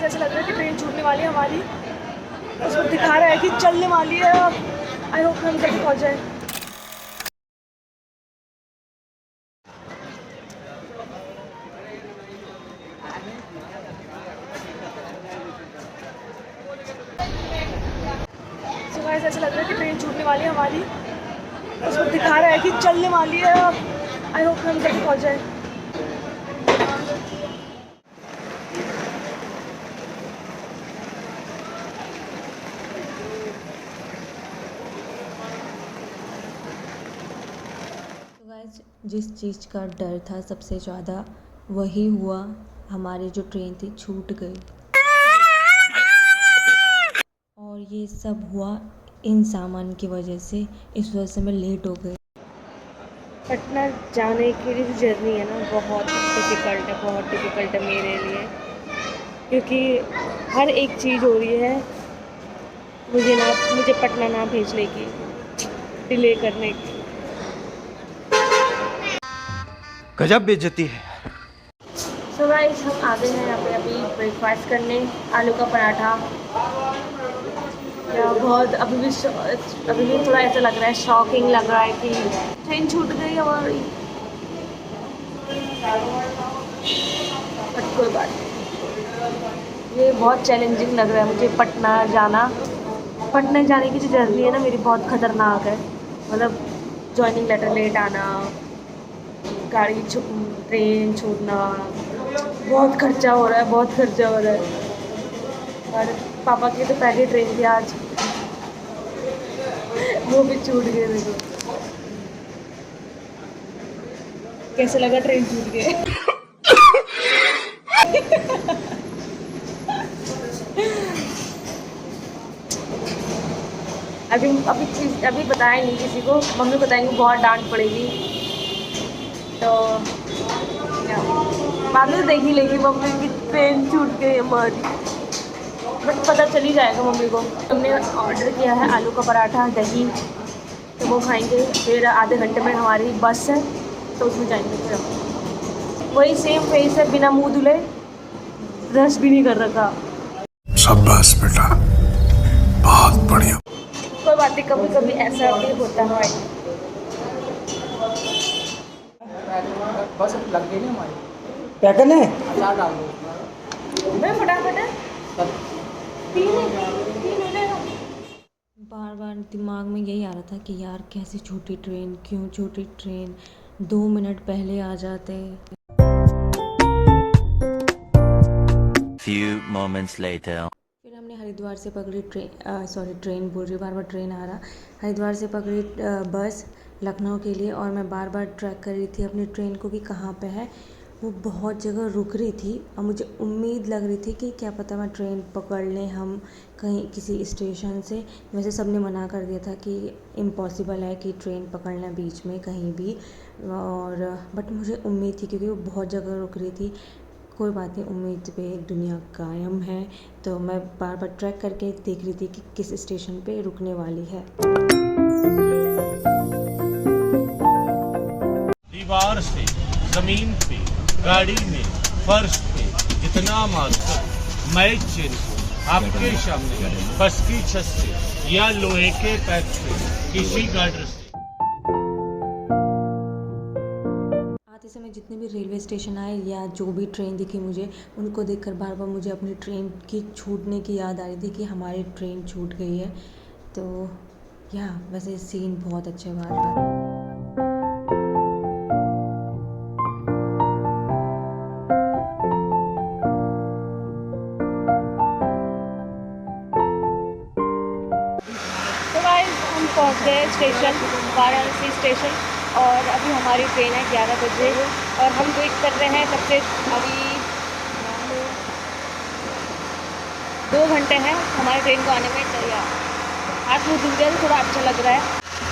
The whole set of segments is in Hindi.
ऐसा लग रहा है कि ट्रेन छूटने वाली है हमारी। उसमें दिखा रहा है कि चलने वाली है। आई होप हम जल्दी पहुँच जाए। ऐसा लग रहा है कि ट्रेन छूटने वाली है हमारी। उसमें दिखा रहा है कि चलने वाली है। आई होप हम जल्दी पहुँच जाए। तो गाइस, जिस चीज़ का डर था सबसे ज़्यादा वही हुआ। हमारी जो ट्रेन थी छूट गई और ये सब हुआ इन सामान की वजह से। इस वजह से मैं लेट हो गई। पटना जाने की जो जर्नी है ना, बहुत डिफ़िकल्ट है मेरे लिए, क्योंकि हर एक चीज़ हो रही है मुझे पटना ना भेजने की, डिले करने की। गजब बेइज्जती है। सो गाइस, हम आ गए हैं यहाँ पे अभी ब्रेकफास्ट करने। आलू का पराठा या बहुत अभी भी थोड़ा ऐसा लग रहा है, शॉकिंग लग रहा है कि ट्रेन छूट गई हमारी। बट कोई बात नहीं, ये बहुत चैलेंजिंग लग रहा है मुझे पटना जाना। पटना जाने की जो जर्नी है ना मेरी, बहुत ख़तरनाक है। मतलब जॉइनिंग लेटर लेट आना, ट्रेन छूटना, बहुत खर्चा हो रहा है। और पापा की तो पहली ट्रेन थी आज, वो भी छूट गई। देखो कैसे लगा ट्रेन छूट गए। अभी बताया नहीं किसी को। मम्मी बताएंगी, बहुत डांट पड़ेगी। तो बाद में देख ही लेगी मम्मी की ट्रेन छूट गई हमारी। बट पता चल ही जाएगा मम्मी को। हमने ऑर्डर किया है आलू का पराठा, दही, तो वो खाएंगे। फिर आधे घंटे में हमारी बस है, तो उसमें जाएंगे। फिर हम वही सेम फेस है, बिना मुंह धुले, ब्रश भी नहीं कर रखा। शाबाश बेटा, बहुत बढ़िया। कोई बात नहीं, कभी कभी ऐसा भी होता है। बस लग गई ना हमारी। क्या करना है? अचार डाल दो। मैं फटाफट तीन हो जाएगा। बार बार दिमाग में यही आ रहा था कि यार कैसे छूटी ट्रेन, क्यों छूटी ट्रेन, 2 मिनट पहले आ जाते। Few moments later. फिर हमने हरिद्वार से पकड़ी ट्रेन बोल रही, बार बार ट्रेन आ रहा। हरिद्वार से पकड़ी बस लखनऊ के लिए, और मैं बार बार ट्रैक कर रही थी अपनी ट्रेन को कि कहाँ पे है। वो बहुत जगह रुक रही थी और मुझे उम्मीद लग रही थी कि क्या पता मैं ट्रेन पकड़ लें हम कहीं किसी स्टेशन से। वैसे सबने मना कर दिया था कि इम्पॉसिबल है कि ट्रेन पकड़ना बीच में कहीं भी, और बट मुझे उम्मीद थी क्योंकि वो बहुत जगह रुक रही थी। कोई बात नहीं, उम्मीद पे दुनिया कायम है। तो मैं बार बार ट्रैक करके देख रही थी कि किस स्टेशन पे रुकने वाली है। दीवार से, जमीन पे, गाड़ी में, फर्श पे, जितना मालूम मैं चेन को आपके सामने बस की छत से या लोहे के पैक से किसी गार्डर से। आते समय जितने भी रेलवे स्टेशन आए या जो भी ट्रेन दिखी मुझे, उनको देखकर बार बार मुझे अपनी ट्रेन की छूटने की याद आ रही थी कि हमारी ट्रेन छूट गई है। तो वैसे सीन बहुत अच्छे बार बार। हम पहुँच गए स्टेशन, वाराणसी स्टेशन, और अभी हमारी ट्रेन है 11 बजे और हम वेट कर रहे हैं कब से। अभी 2 घंटे हैं हमारी ट्रेन को आने में। तैयार हाथ मुँह धुल गया तो थोड़ा अच्छा लग रहा है।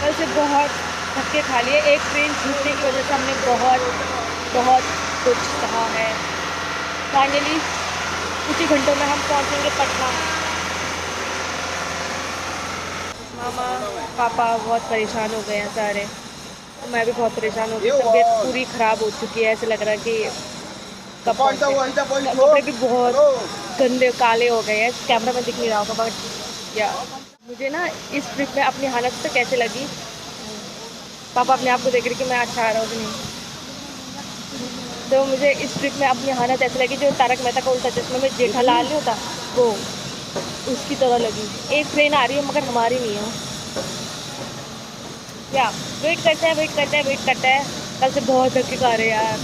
कल से बहुत धक्के खा लिए, एक ट्रेन छूटने की वजह से हमने बहुत कुछ सहा है। फाइनली कुछ ही घंटों में हम पहुँचेंगे पटना। मामा पापा बहुत परेशान हो गए हैं सारे, तो मैं भी बहुत परेशान हो गई। तबीयत पूरी ख़राब हो चुकी है, ऐसे लग रहा है कि कपड़े भी बहुत गंदे काले हो गए हैं, कैमरा में दिख नहीं रहा होगा बट या मुझे ना इस ट्रिप में अपनी हालत तो कैसे लगी, पापा अपने आप को देख रहे कि मैं अच्छा आ रहा हूँ कि नहीं। तो मुझे इस ट्रिप में अपनी हालत ऐसी लगी जो तारक मेहता का उल्टा चश्मा में जेठालाल नहीं होता वो, उसकी तरह लगी। एक ट्रेन आ रही है मगर हमारी नहीं है। क्या वेट करते हैं, कल से बहुत धक्के खा रहे हैं यार।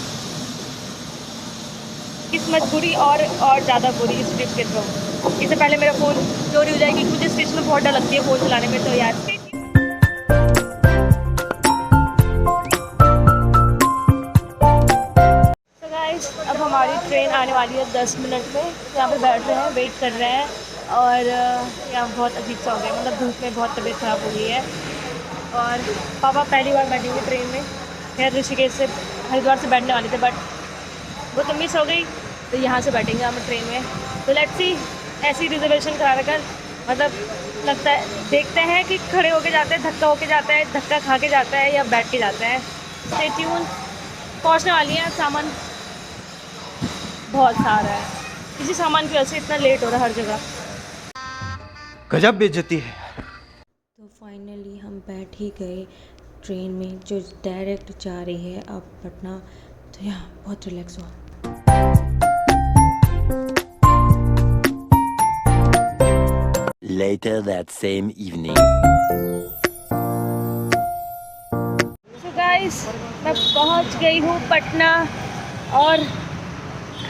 किस्मत बुरी और ज़्यादा बुरी इस ट्रिप के थ्रू। इससे पहले मेरा फ़ोन चोरी हो जाएगी, मुझे स्टेशन में बहुत डर लगती है फ़ोन चलाने में। तो यार तो गाइस अब हमारी ट्रेन आने वाली है 10 मिनट में। यहाँ पे बैठ रहे हैं, वेट कर रहे हैं और यहाँ बहुत अजीब सा हो गया, मतलब धूप में बहुत तबीयत ख़राब हो गई है। और पापा पहली बार बैठेंगे ट्रेन में, खैर ऋषिकेश से हरिद्वार से बैठने वाले थे बट वो तो मिस हो गई, तो यहाँ से बैठेंगे हम ट्रेन में। तो लेट्स सी, ऐसी रिजर्वेशन करा रखकर मतलब लगता है, देखते हैं कि खड़े होके जाते हैं, धक्का होके जाता है, धक्का खा के जाता है या बैठ के जाता है। स्टे ट्यून, पहुँचने वाली हैं। सामान बहुत सारा है, इसी सामान की वजह से इतना लेट हो रहा है हर जगह। गजब बेइज्जती है। तो फाइनली हम बैठ ही गए ट्रेन में जो डायरेक्ट जा रही है अब पटना। तो यहाँ बहुत रिलैक्स हुआ। Later that same evening. So guys, मैं पहुँच गई हूँ पटना और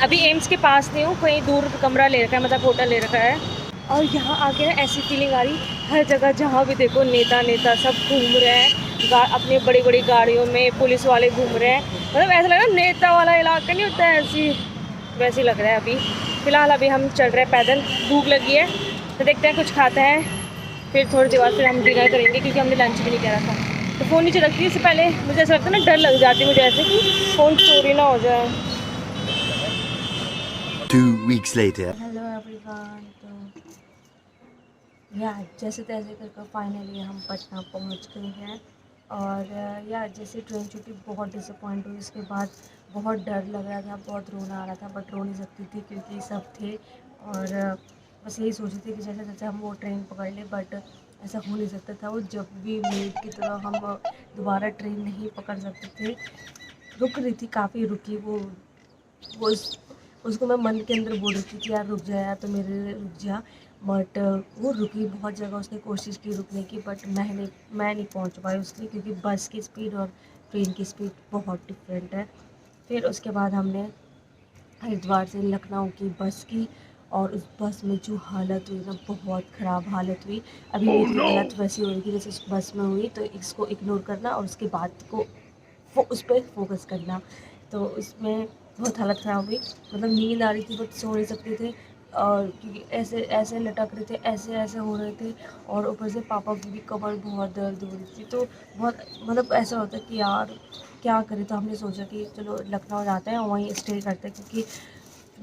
अभी एम्स के पास नहीं हूँ, कहीं दूर कमरा ले रखा है, मतलब होटल ले रखा है। और यहाँ आके ना ऐसी फीलिंग आ रही, हर जगह जहाँ भी देखो नेता सब घूम रहे हैं, अपनी बड़ी बड़ी गाड़ियों में पुलिस वाले घूम रहे हैं। मतलब ऐसा लग रहा है नेता वाला इलाका नहीं होता है, ऐसी वैसे लग रहा है। अभी फ़िलहाल अभी हम चल रहे हैं पैदल, भूख लगी है तो देखते हैं कुछ खाते हैं, फिर थोड़ी देर बाद फिर हम डिनर करेंगे क्योंकि हमने लंच भी नहीं करा था। तो फ़ोन नीचे रखती इससे पहले मुझे ऐसा लगता है ना, डर लग जाती है मुझे ऐसे कि फ़ोन चोरी ना हो जाए। 2 weeks later. Hello everyone. तो या जैसे तैसे करके फाइनली हम पटना पहुंच गए हैं। और या जैसे ट्रेन छूटी बहुत डिसअपॉइंट हुई, उसके बाद बहुत डर लग रहा था, बहुत रोना आ रहा था बट रो नहीं सकती थी क्योंकि सब थे। और बस यही सोच रही थी कि जैसे जैसे हम वो ट्रेन पकड़ लें, बट ऐसा हो नहीं सकता था। वो जब भी मेड की तरह हम दोबारा ट्रेन नहीं पकड़ सकते थे। रुक रही थी, काफ़ी रुकी वो उसको मैं मन के अंदर बोल रही थी कि यार रुक जा यार, तो मेरे लिए रुक जा। बट वो रुकी बहुत जगह, उसने कोशिश की रुकने की बट मैं नहीं पहुंच पाई उसके लिए, क्योंकि बस की स्पीड और ट्रेन की स्पीड बहुत डिफरेंट है। फिर उसके बाद हमने हरिद्वार से लखनऊ की बस की और उस बस में जो हालत हुई ना, बहुत ख़राब हालत हुई। अभी मेरी हालत वैसी हो रही थी जैसे उस बस में हुई, तो इसको इग्नोर करना और उसके बाद को उस पर फोकस करना। तो उसमें बहुत हालत ख़राब हुई, मतलब नींद आ रही थी बट सो नहीं सकते थे, और क्योंकि ऐसे लटक रहे थे, ऐसे हो रहे थे। और ऊपर से पापा की भी कमर बहुत दर्द हो रही थी, तो बहुत मतलब ऐसा होता है कि यार क्या करें। तो हमने सोचा कि चलो लखनऊ जाते हैं और वहीं स्टे करते हैं, क्योंकि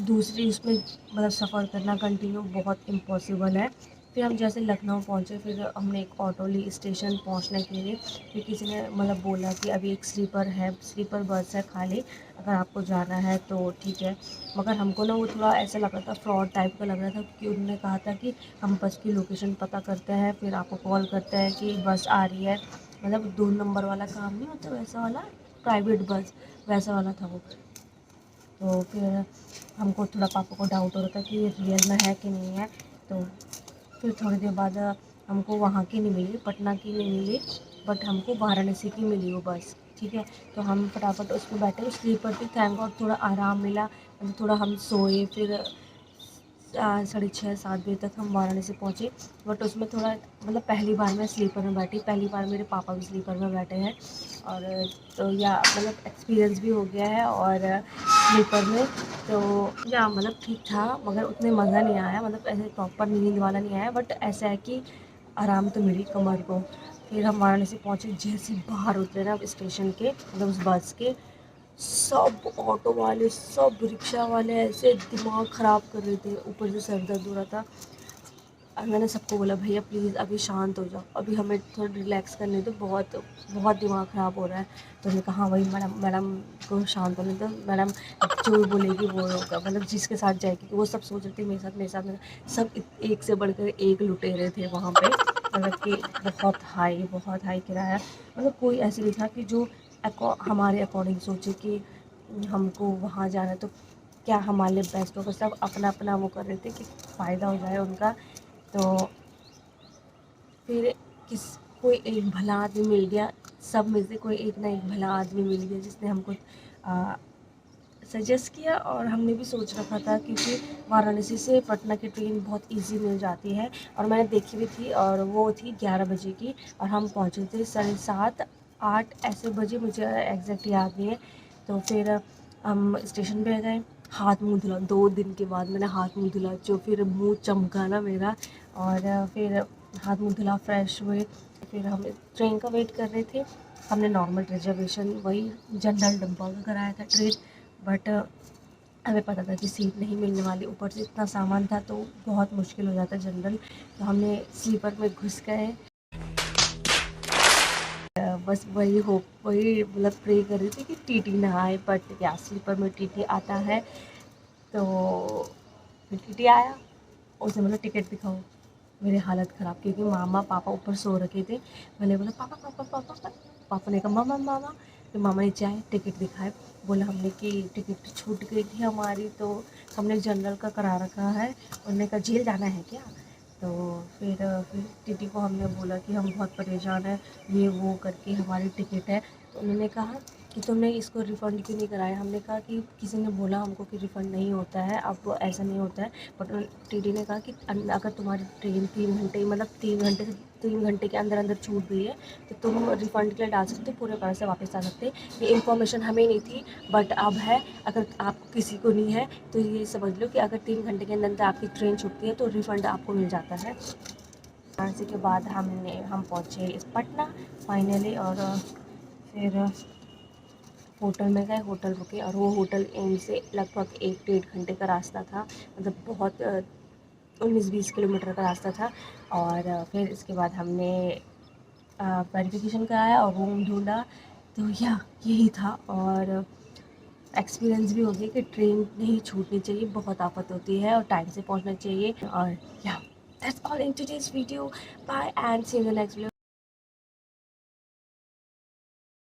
दूसरी उसमें मतलब सफ़र करना कंटिन्यू बहुत इम्पॉसिबल है। फिर हम जैसे लखनऊ पहुँचे, फिर हमने एक ऑटो ली स्टेशन पहुँचने के लिए, फिर किसी ने मतलब बोला कि अभी एक स्लीपर बस है खाली, अगर आपको जाना है तो ठीक है। मगर हमको ना वो थोड़ा ऐसा लग रहा था, फ्रॉड टाइप का लग रहा था, क्योंकि उन्होंने कहा था कि हम बस की लोकेशन पता करते हैं फिर आपको कॉल करते हैं कि बस आ रही है। मतलब 2 नंबर वाला काम नहीं होता वैसा वाला, प्राइवेट बस वैसा वाला था वो। तो फिर हमको थोड़ा पापा को डाउट हो रहा था कि ये रियल में है कि नहीं है। तो फिर थोड़ी देर बाद हमको वहाँ की नहीं मिली, पटना की नहीं मिली, बट हमको वाराणसी की मिली वो बस, ठीक है। तो हम फटाफट उस पर बैठे, स्लीपर थी, थैंक गॉड थोड़ा आराम मिला, मतलब थोड़ा हम सोए। फिर 6:30-7 बजे तक हम वाराणसी पहुँचे। बट उसमें थोड़ा मतलब पहली बार मैं स्लीपर में बैठी, पहली बार मेरे पापा भी स्लीपर में बैठे हैं। और तो या मतलब एक्सपीरियंस भी हो गया है और स्लीपर में तो या मतलब ठीक था, मगर उतने मज़ा नहीं आया, मतलब ऐसे प्रॉपर नींद वाला नहीं आया, बट ऐसा है कि आराम तो मिली कमर को। फिर हम वाराणसी पहुँचे, जैसे बाहर उतरे ना स्टेशन के, मतलब उस बस के, सब ऑटो वाले सब रिक्शा वाले ऐसे दिमाग ख़राब कर रहे थे, ऊपर से सर दर्द हो रहा था। और मैंने सबको बोला भैया प्लीज़ अभी शांत हो जाओ, अभी हमें थोड़ा रिलैक्स करने दो, बहुत बहुत दिमाग ख़राब हो रहा है। तो उन्होंने कहा वही मैडम को शांत होने दो, मैडम जो बोलेगी वो होगा, मतलब जिसके साथ जाएगी। वो सब सोच रहे थे मेरे साथ सब एक से बढ़कर एक लुटेरे थे वहाँ पे, मतलब कि बहुत हाई किराया, मतलब कोई ऐसे नहीं था कि जो हमारे अकॉर्डिंग सोचे कि हमको वहाँ जाना है तो क्या हमारे लिए बेस्ट होगा। सब अपना अपना वो कर रहे थे कि फ़ायदा हो जाए उनका। तो फिर कोई एक भला आदमी मिल गया, सब में से कोई एक ना एक भला आदमी मिल गया जिसने हमको सजेस्ट किया। और हमने भी सोच रखा था क्योंकि वाराणसी से पटना की ट्रेन बहुत इजी मिल जाती है और मैंने देखी भी थी, और वो थी 11 बजे की और हम पहुँचे थे 7:30 8 ऐसे बजे, मुझे एग्जैक्ट याद नहीं है। तो फिर हम स्टेशन पे गए, हाथ मुंह धुला, 2 दिन के बाद मैंने हाथ मुंह धुला, जो फिर मुंह चमका ना मेरा। और फिर हाथ मुंह धुला, फ्रेश हुए, फिर हम ट्रेन का वेट कर रहे थे। हमने नॉर्मल रिजर्वेशन वही जनरल डब्बा का कराया था ट्रेन, बट हमें पता था कि सीट नहीं मिलने वाली, ऊपर से इतना सामान था तो बहुत मुश्किल हो जाता जनरल। तो हमने स्लीपर में घुस गए। बस वही मतलब प्रे कर रही थी कि टीटी ना आए, बट क्या स्लीपर में टीटी आता है। तो फिर टीटी आया, उसने बोला टिकट दिखाओ। मेरी हालत ख़राब क्योंकि मामा पापा ऊपर सो रखे थे। मैंने बोला पापा पापा पापा पापा, पापा ने कहा मामा मामा। तो मामा ने चाहे टिकट दिखाए, बोला हमने कि टिकट छूट गई थी हमारी, तो हमने जनरल का करा रखा है। उन्होंने कहा जेल जाना है क्या? तो फिर टीटी को हमने बोला कि हम बहुत परेशान हैं, ये वो करके हमारी टिकट है। तो उन्होंने कहा कि तुमने इसको रिफ़ंड क्यों नहीं कराया? हमने कहा कि किसी ने बोला हमको कि रिफ़ंड नहीं होता है, अब ऐसा नहीं होता है। बट टीटी ने कहा कि अगर तुम्हारी ट्रेन 3 घंटे, मतलब 3 घंटे के अंदर छूट गई है तो तुम रिफ़ंड के लिए डाल सकते हो, पूरे पैसे वापस आ सकते। ये इन्फॉर्मेशन हमें नहीं थी, बट अब है। अगर आपको किसी को नहीं है तो ये समझ लो कि अगर 3 घंटे के अंदर आपकी ट्रेन छूटती है तो रिफ़ंड आपको मिल जाता है। वाराणसी के बाद हम पहुँचे पटना फाइनली, और फिर होटल में गए, होटल रुके, और वो होटल एम से लगभग 1-1.5 घंटे का रास्ता था, मतलब बहुत 19-20 किलोमीटर का रास्ता था। और फिर इसके बाद हमने वेरिफिकेशन कराया और रूम ढूंढा। तो यही था, और एक्सपीरियंस भी हो गया कि ट्रेन नहीं छूटनी चाहिए, बहुत आफत होती है, और टाइम से पहुंचना चाहिए। और that's all in today's video, bye and see you in the next video.